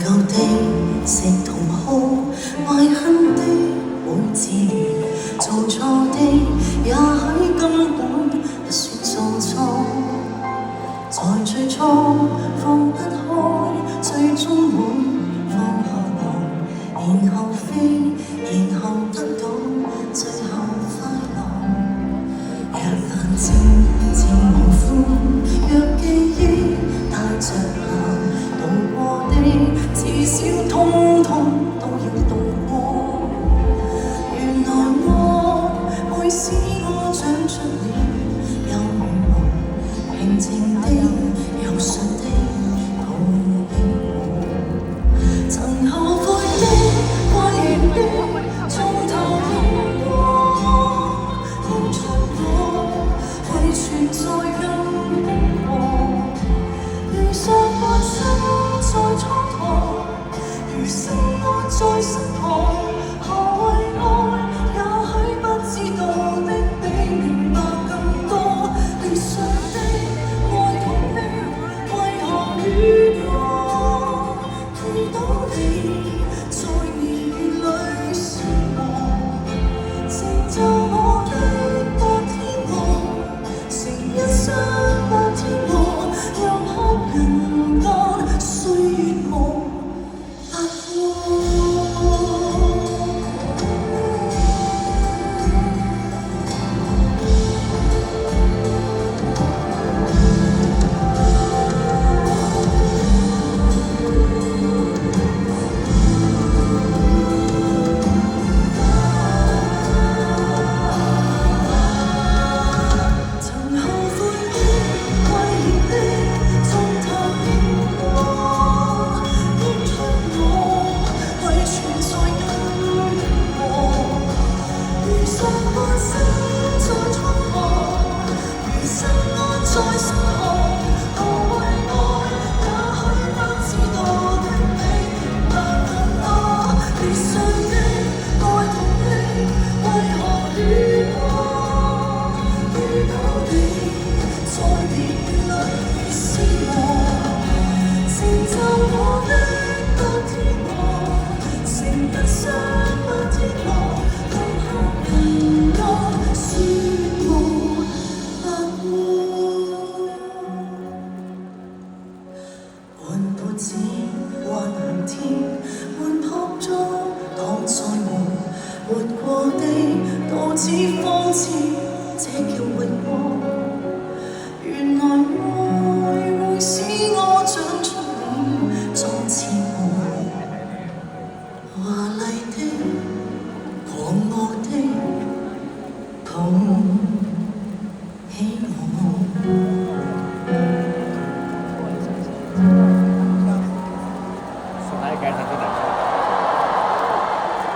舊的食同好，懷恨的會自憐，做錯的也許根本不算做錯，在最初放不開，最終會放下來，然後飛，然後得到，最後快樂。若眼睛漸模糊，若記憶帶着淚渡過的，至少通通都要渡過。原來愛會使我長出了有羽毛，平靜的、柔順的抱擁我。曾後悔的、懷疑的，從頭痛過，付出我為存在更瘋狂。如常發生在蹉跎，如生愛在失望，何謂愛？也許不知道的比明白更多。理想的愛痛的，為何遇過？遇到你，在年月裏消磨，成就我的個天王，成一雙白天鵝，讓學人間歲月無白過。曾後悔的、懷疑的，從頭認過，認出我為存在更瘋狂。如常發生在蹉跎，如生愛在失望，何謂愛？也許不知道的比明白更多。理想的愛痛的，為何遇過？遇到你，在年月裏消磨，成就我的個天王，成一雙白天鵝，讓學人間歲月無白過。換報紙，還明天，換拍裝，當再沒活過的，導致放肆，這叫永